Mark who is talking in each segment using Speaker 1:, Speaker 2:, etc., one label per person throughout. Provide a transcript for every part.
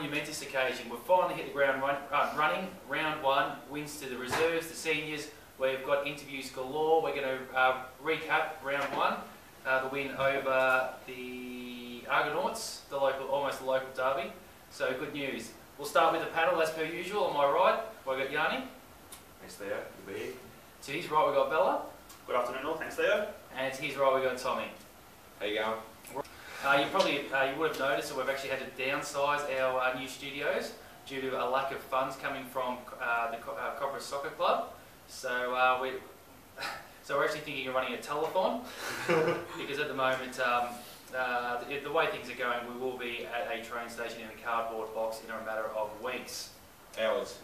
Speaker 1: monumentous occasion. We've finally hit the ground running. Round 1, wins to the reserves, the seniors. We've got interviews galore. We're going to recap round 1, the win over the Argonauts, almost the local derby. So good news. We'll start with the panel as per usual. On my right, we've got Yanni.
Speaker 2: Thanks, Theo. Good to be here.
Speaker 1: To his right, we've got Bella.
Speaker 3: Good afternoon, all. Thanks, Theo.
Speaker 1: And to his right, we've got Tommy.
Speaker 2: How you going?
Speaker 1: You would have noticed that we've actually had to downsize our new studios due to a lack of funds coming from the Cobras Soccer Club. So we're actually thinking of running a telethon because at the moment, the way things are going, we will be at a train station in a cardboard box in a matter of weeks.
Speaker 2: Hours.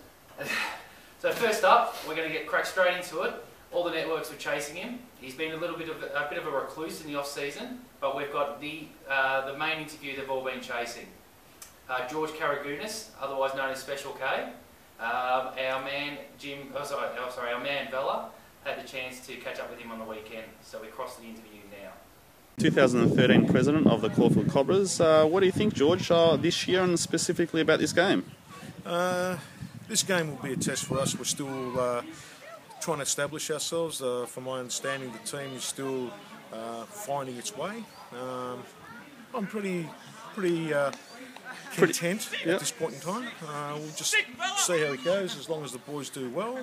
Speaker 1: So first up, we're going to get cracked straight into it. All the networks were chasing him. He's been a bit of a recluse in the off season, but we've got the main interview they've all been chasing. George Karagounis, otherwise known as Special K. Our man our man Vela had the chance to catch up with him on the weekend, so we crossed the interview now.
Speaker 4: 2013 president of the Caulfield Cobras. What do you think, George, this year and specifically about this game?
Speaker 5: This game will be a test for us. We're still trying to establish ourselves. From my understanding, the team is still finding its way. I'm pretty content at this point in time. We'll just see how it goes. As long as the boys do well,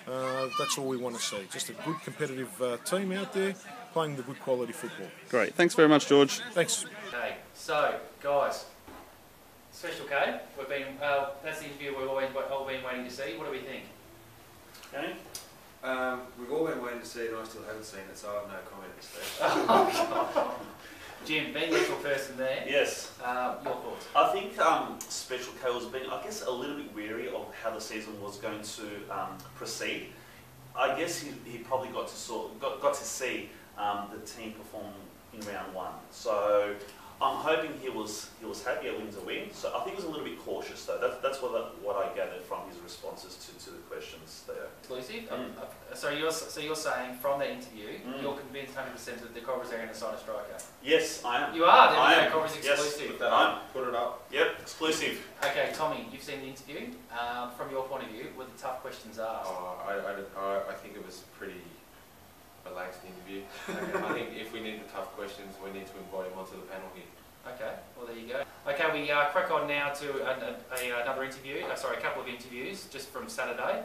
Speaker 5: that's all we want to see. Just a good competitive team out there playing the good quality football.
Speaker 4: Great. Thanks very much, George.
Speaker 5: Thanks.
Speaker 1: Okay, so guys, Special K, that's the interview we've all been waiting to see. What do we think?
Speaker 3: Okay.
Speaker 2: We've all been waiting to see it and I still haven't seen it, so I have no comment at this stage.
Speaker 1: Oh, God. Jim, being the actual person there,
Speaker 3: Yes.
Speaker 1: your thoughts?
Speaker 3: I think Special K was being, I guess, a little bit wary of how the season was going to proceed. I guess he probably got to see the team perform in round 1. So I'm hoping he was happy. A win's a win. So I think he was a little bit cautious, though. That's what I gathered from his responses to the questions there.
Speaker 1: Exclusive? So you're saying from that interview, you're convinced 100% that the Cobras are going to sign a striker?
Speaker 3: Yes, I am.
Speaker 1: You are?
Speaker 3: I am.
Speaker 1: Cobras exclusive?
Speaker 3: Yes, I am.
Speaker 2: Put it up.
Speaker 3: Yep, exclusive.
Speaker 1: Okay, Tommy, you've seen the interview. From your point of view, were the tough questions asked?
Speaker 2: I think it was pretty relaxed interview. I think if we need the tough questions, we need to invite him onto the panel here.
Speaker 1: Okay, well there you go. Okay, we crack on now to another interview, a couple of interviews just from Saturday.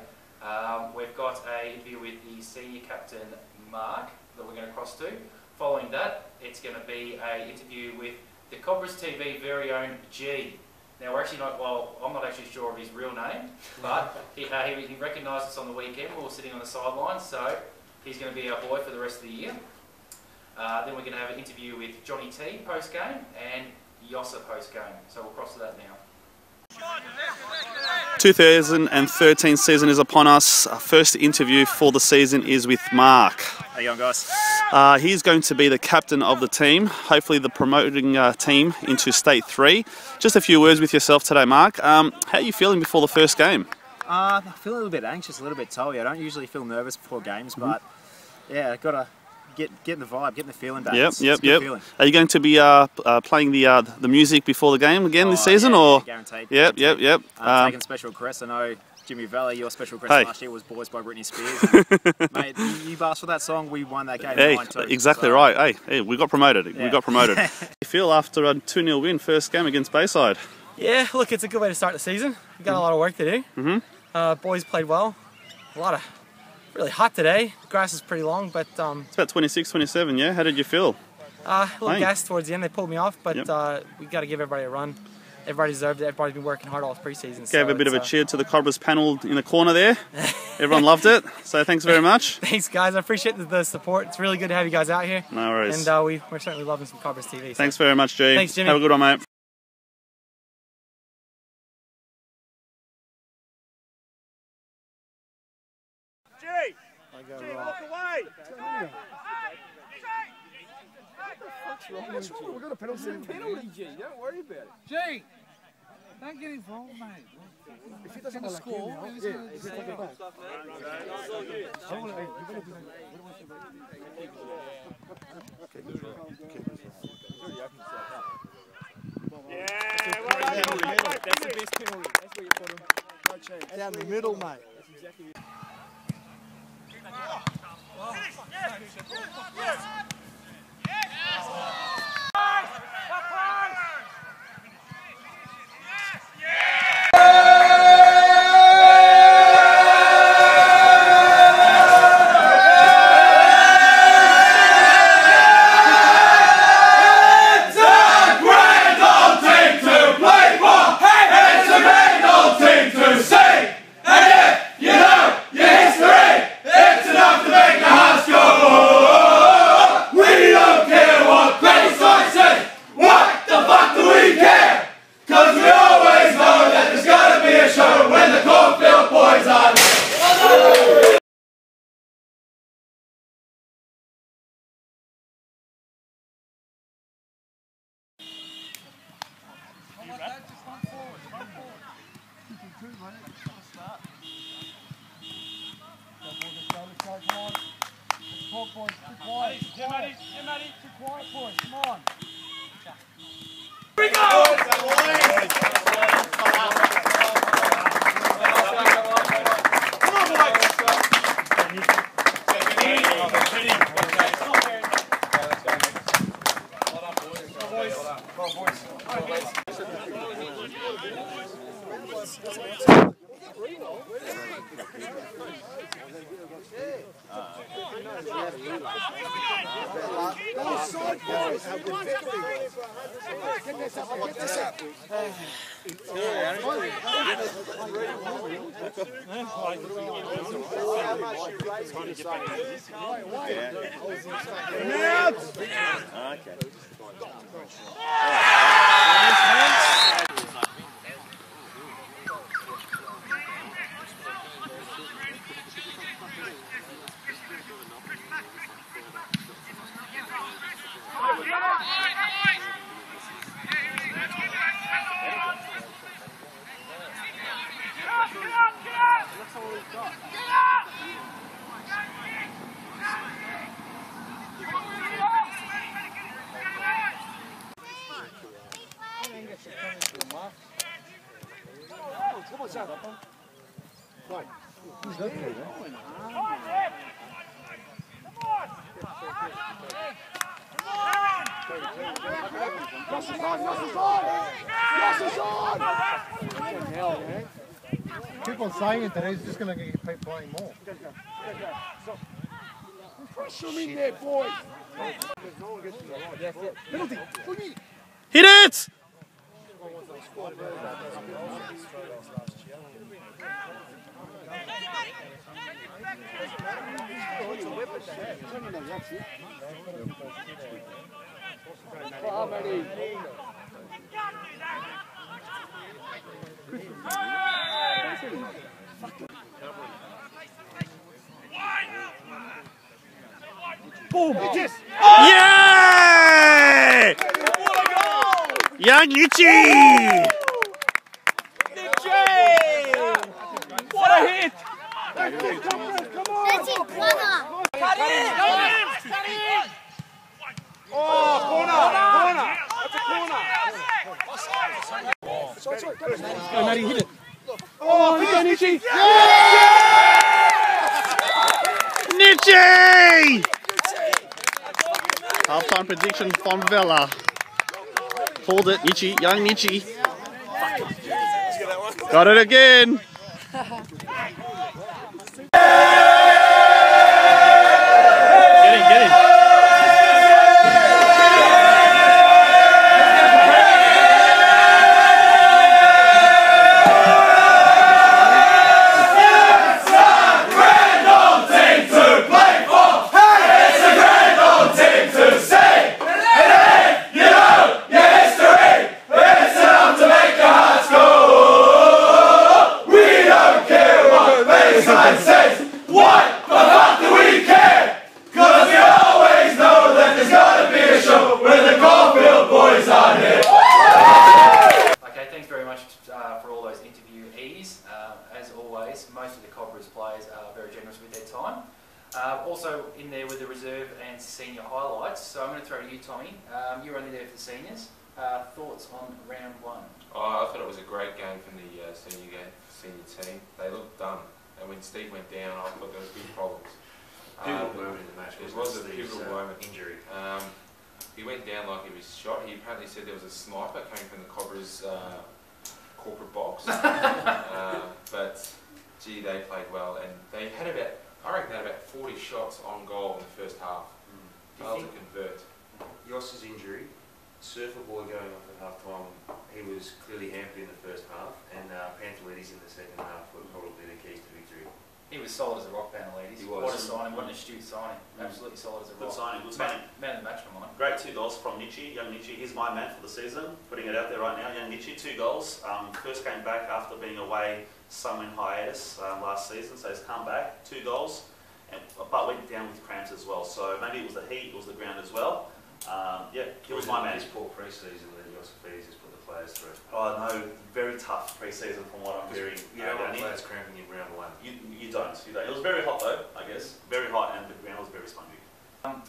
Speaker 1: We've got an interview with the senior captain, Mark, that we're going to cross to. Following that, it's going to be an interview with the Cobras TV very own G. Now we're actually I'm not actually sure of his real name, but he recognised us on the weekend. We were sitting on the sidelines, so he's going to be our boy for the rest of the year. Then we're going to have an interview with Johnny T post-game and Yossa post-game. So we'll cross to that now.
Speaker 4: 2013 season is upon us. Our first interview for the season is with Mark.
Speaker 6: How you going, guys?
Speaker 4: He's going to be the captain of the team, hopefully the promoting team into State 3. Just a few words with yourself today, Mark. How are you feeling before the first game?
Speaker 6: I feel a little bit anxious, a little bit tully. I don't usually feel nervous before games, but yeah, I've got to get the vibe, getting the feeling back.
Speaker 4: Yep.
Speaker 6: Feeling.
Speaker 4: Are you going to be playing the music before the game again this season,
Speaker 6: yeah,
Speaker 4: or?
Speaker 6: Yeah, guaranteed.
Speaker 4: Yep.
Speaker 6: Taking special requests. I know Jimmy Valley, your special request last year was "Boys" by Britney Spears. Mate, you asked for that song. We won that game.
Speaker 4: Hey,
Speaker 6: 9-2,
Speaker 4: exactly
Speaker 6: so.
Speaker 4: right. Hey, we got promoted.
Speaker 6: Yeah.
Speaker 4: We got promoted. How do you feel after a 2-0 win, first game against Bayside?
Speaker 7: Yeah, look, it's a good way to start the season. We've got a lot of work to do. Boys played well. Really hot today. The grass is pretty long, but
Speaker 4: It's about 26, 27, yeah? How did you feel?
Speaker 7: a little gas towards the end. They pulled me off, but we got to give everybody a run. Everybody deserved it. Everybody's been working hard all pre-season.
Speaker 4: Gave a bit of a cheer to the Cobras panel in the corner there. Everyone loved it, so thanks very much.
Speaker 7: Thanks, guys. I appreciate the support. It's really good to have you guys out here.
Speaker 4: No worries.
Speaker 7: And we're certainly loving some Cobras TV. So.
Speaker 4: Thanks very much, G.
Speaker 7: Thanks, Jimmy.
Speaker 4: Have a good one, mate.
Speaker 8: What's wrong? We're going to penalty, G. Don't worry about it. G, don't get involved, mate. If he doesn't score, he's going to take it back.
Speaker 3: Yeah,
Speaker 8: That's the best penalty. That's where you put him. No chance. Down the middle, mate. That's exactly it.
Speaker 9: Keep on saying it, that he's just going to keep playing more.
Speaker 8: Pressure him in there, boys. Penalty.
Speaker 4: Hit it!
Speaker 8: Boom!
Speaker 4: Yeah! Young Nietzsche!
Speaker 8: What a hit!
Speaker 9: Come on!
Speaker 8: Oh, corner! That's a corner! Go, Matty, hit it. Oh, hit it, Nietzsche!
Speaker 4: Nietzsche! Half-time prediction from Vela. Pulled it, Nietzsche, young Nietzsche. Got it again. Get in.
Speaker 1: For all those interviewees. As always, most of the Cobras players are very generous with their time. Also in there with the reserve and senior highlights. So I'm going to throw to you, Tommy. You were only there for the seniors. Thoughts on round one?
Speaker 2: Oh, I thought it was a great game from the senior team. They looked done, and when Steve went down, I thought there was big problems.
Speaker 10: Pivotal moment in the match.
Speaker 2: It was a
Speaker 10: Steve's,
Speaker 2: pivotal moment.
Speaker 10: Injury.
Speaker 2: He went down like he was shot. He apparently said there was a sniper coming from the Cobras corporate box. But gee, they played well, and they had I reckon they had about 40 shots on goal in the first half. Failed to convert.
Speaker 10: Yoss's injury, Surfer Boy going off at half time, he was clearly hampered in the first half, and Pantelides in the second half were probably the keys to victory.
Speaker 1: He was solid as a rock, Pantelides.
Speaker 10: He was.
Speaker 1: What a signing, what an astute signing. Absolutely solid as a rock.
Speaker 3: Good signing, good signing.
Speaker 1: Man of the match for mine.
Speaker 3: Great 2 goals from Nietzsche, young Nietzsche. He's my man for the season. Putting it out there right now, young Nietzsche, 2 goals. First came back after being away some in hiatus last season, so he's come back, 2 goals, but went down with cramps as well. So maybe it was the heat, it was the ground as well. Yeah, he was my man.
Speaker 10: His poor pre-season that Yossifidis has put the players through.
Speaker 3: Oh no, very tough pre-season from what I'm hearing.
Speaker 10: You don't want players cramping in round one.
Speaker 3: You don't. It was very hot though, I guess. Very hot, and the ground was very spongy.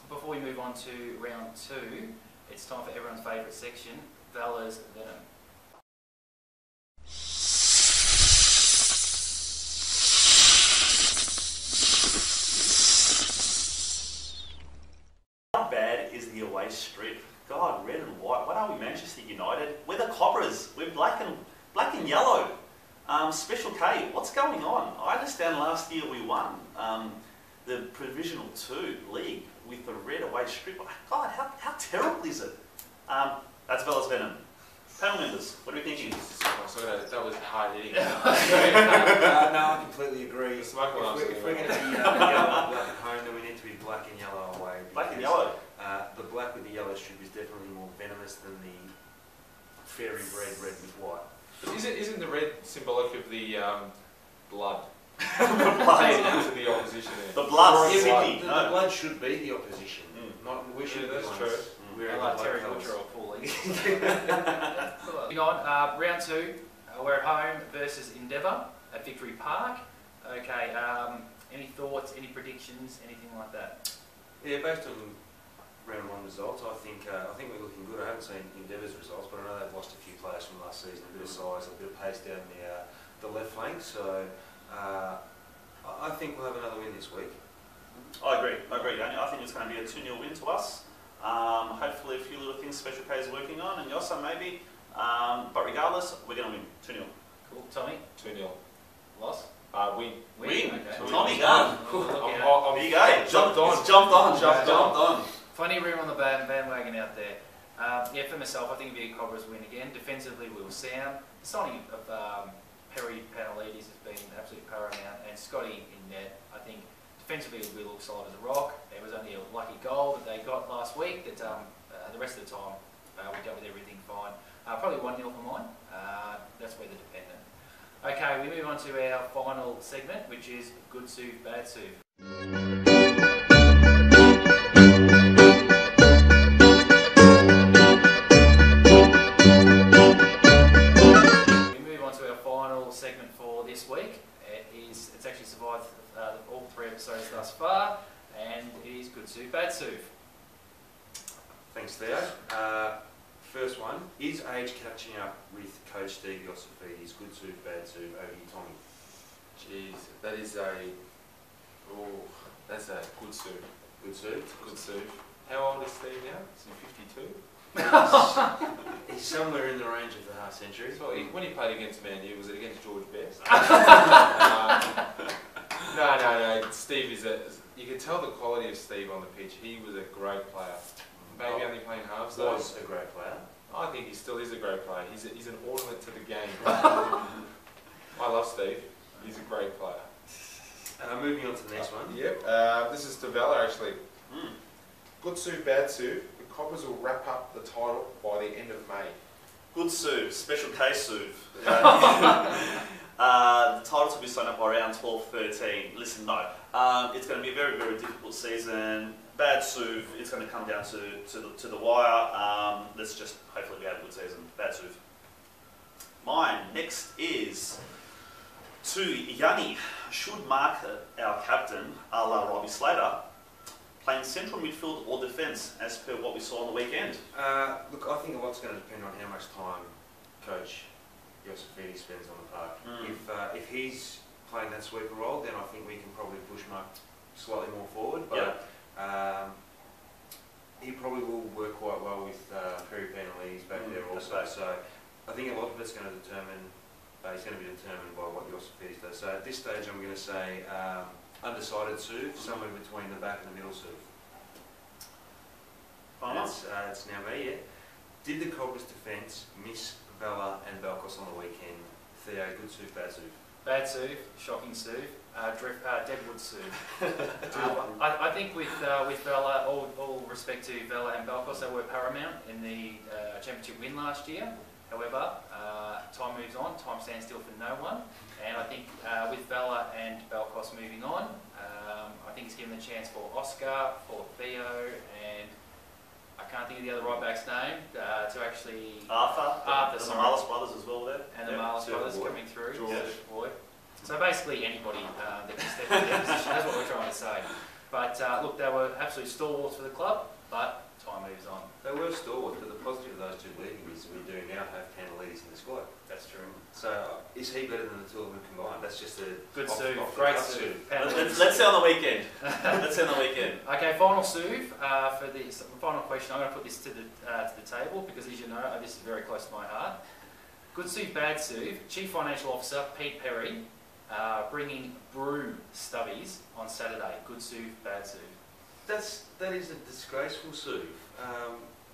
Speaker 1: Before we move on to round 2, it's time for everyone's favourite section, Velas Venom.
Speaker 3: How bad is the away strip? God, red and white. What are we, Manchester United? We're the Cobras. We're black and yellow. Special K, what's going on? I understand last year we won the Provisional 2 league with the red away strip. God, how terrible is it? That's Velas Venom. Panel members, what are we thinking?
Speaker 2: That was hard hitting.
Speaker 10: No, I completely agree.
Speaker 2: The smoke alarm.
Speaker 10: If we're going to be yellow and black at home, then we need to be black and yellow away.
Speaker 3: Black and yellow?
Speaker 10: The black with the yellow strip is definitely more venomous than the fairy red with white.
Speaker 2: But isn't the red symbolic of the blood?
Speaker 3: Blood.
Speaker 2: To the opposition there.
Speaker 3: The blood.
Speaker 10: The blood should be the opposition. Not we should.
Speaker 2: Yeah, that's true.
Speaker 1: I like Terry Butcher or Paul Lee. Moving on, round 2, we're at home versus Endeavour at Victory Park. Okay, any thoughts, any predictions, anything like that?
Speaker 10: Yeah, based on round 1 results, I think we're looking good. I haven't seen Endeavour's results, but I know they've lost a few players from last season, a bit of size, a bit of pace down the left flank. So I think we'll have another win this week.
Speaker 3: I agree, Danny. I think it's going to be a 2-0 win to us. Hopefully a few little things Special K is working on, and Yossa maybe. But regardless, we're going to win 2-0.
Speaker 1: Cool. Tommy?
Speaker 2: 2-0.
Speaker 1: Loss?
Speaker 2: Win.
Speaker 1: Okay.
Speaker 3: Tommy, go.
Speaker 2: There
Speaker 3: you go. Jumped on.
Speaker 1: Plenty of room on the bandwagon out there. Yeah, for myself, I think it'll be a Cobras win again. Defensively, we'll sound. The signing of Perry Pantelides has been absolutely paramount, and Scotty in net. I think defensively we look solid as a rock. There was only a lucky goal that they got last week. That the rest of the time we dealt with everything fine. Probably 1-0 for mine. That's where they're dependent. Okay, we move on to our final segment, which is Good Souv, Bad Souv. Segment for this week. It's actually survived all 3 episodes thus far, and it is Good Souv, Bad Souv.
Speaker 10: Thanks, Theo. First one, is age catching up with Coach Steve Yossifidis? Good Souv, Bad Souv, over you, Tommy.
Speaker 2: Jeez, that's a good Souv.
Speaker 10: Good Souv?
Speaker 2: Good Souv. How old is Steve now? Is he 52?
Speaker 10: He's somewhere in the range of the half century.
Speaker 2: So when he played against Man U, was it against George Best? No. Steve is you can tell the quality of Steve on the pitch. He was a great player. Maybe only playing halves though.
Speaker 10: Was a great player.
Speaker 2: I think he still is a great player. He's an ornament to the game. I love Steve. He's a great player.
Speaker 10: Moving on to the next one.
Speaker 2: Yep. This is to Vella actually. Good Souv, Bad Souv. The Cobras will wrap up the title by the end of May.
Speaker 3: Good Souv, Special K Souv. The titles will be signed up by around 12-13. Listen, no. It's going to be a very, very difficult season. Bad Souv, it's going to come down to the wire. Let's just hopefully we have a good season. Bad Souv. Mine next is to Yanni. Should mark our captain, a la Robbie Slater, playing central midfield or defence, as per what we saw on the weekend?
Speaker 10: Look, I think a lot's going to depend on how much time Coach Iosifidis spends on the park. If he's playing that sweeper role, then I think we can probably push Mark slightly more forward. But he probably will work quite well with Perry Penalties back there also. So I think a lot of it's going to determine. He's going to be determined by what Iosifidis does. So at this stage, I'm going to say undecided Souv, somewhere between the back and the middle Souv. It's now me, yeah. Did the Cobras defence miss Vela and Belkos on the weekend? Theo, good Souv, bad Souv?
Speaker 1: Bad Souv, shocking Souv, Deadwood Souv. I think with Vela, all respect to Vela and Belkos, they were paramount in the championship win last year. However, time moves on, time stands still for no one, and I think with Vela and Belkos moving on, I think it's given the chance for Oscar, for Theo, and I can't think of the other right back's name, to actually... Arthur,
Speaker 3: the Marlis brothers as well there.
Speaker 1: And the Marlis brothers coming through, Boy. So basically anybody that can step in their position, that's what we're trying to say. But look, they were absolute stalwarts for the club, but time moves on.
Speaker 10: They were stalwarts, but the positive of those two leaving is we do now have Panelidis in the squad.
Speaker 1: That's true.
Speaker 10: So is he better than the two of them combined? That's just a
Speaker 1: good Souv, great Souv.
Speaker 3: Let's see on the weekend. Let's see on the weekend.
Speaker 1: Okay, final Souv for the final question. I'm going to put this to the table because, as you know, this is very close to my heart. Good Souv, bad Souv. Chief Financial Officer Pete Perry bringing broom stubbies on Saturday. Good Souv, bad Souv.
Speaker 10: That is a disgraceful Souv.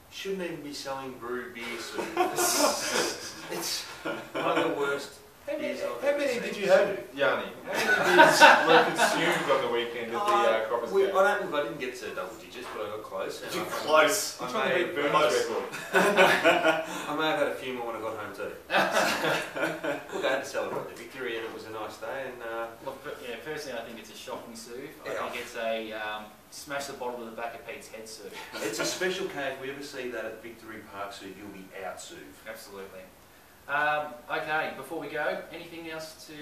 Speaker 10: Shouldn't even be selling brew beer Souv. It's one of the worst beers I've
Speaker 2: How
Speaker 10: ever
Speaker 2: many
Speaker 10: seen.
Speaker 2: did you have, Yanni? How many beers were consumed on the weekend at the Cobras game?
Speaker 10: I didn't get to double digits, but I got close.
Speaker 3: You're close.
Speaker 2: I'm trying to beat Burnham's record.
Speaker 10: I may have had a few more when I got home too. Look, I had to celebrate the victory and it was a nice day. And
Speaker 1: look, personally I think it's a shocking Souv. I think it's a smash the bottle to the back of Pete's head Souv.
Speaker 10: It's a special case. If we ever see that at Victory Park Souv, you'll be out Souv.
Speaker 1: Absolutely. Okay, before we go, anything else to...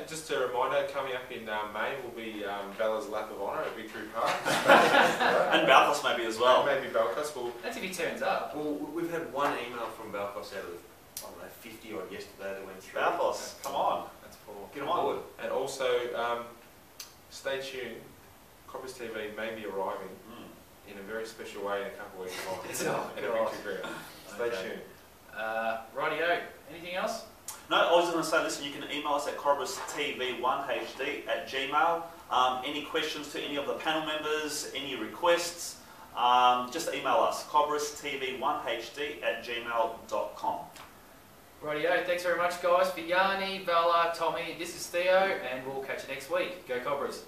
Speaker 2: just a reminder, coming up in May will be Vela's Lap of Honour at Victory Park.
Speaker 3: And Balkos maybe as well.
Speaker 2: Maybe Balkos will...
Speaker 1: That's if he turns up.
Speaker 10: Well, we've had one email from Balkos out of, I don't know, 50 odd yesterday that went through.
Speaker 3: Balkos, come on.
Speaker 1: That's poor.
Speaker 3: Get on board.
Speaker 2: And also, stay tuned. Cobras TV may be arriving in a very special way in a couple of weeks' time at a victory ground. Stay tuned.
Speaker 1: Rightio. Anything else?
Speaker 3: No, I was going to say, listen, you can email us at cobrastv1hd@gmail. Any questions to any of the panel members, any requests, just email us, cobrastv1hd@gmail.com.
Speaker 1: Rightio. Thanks very much, guys. For Yanni, Vela, Tommy, this is Theo, and we'll catch you next week. Go Cobras.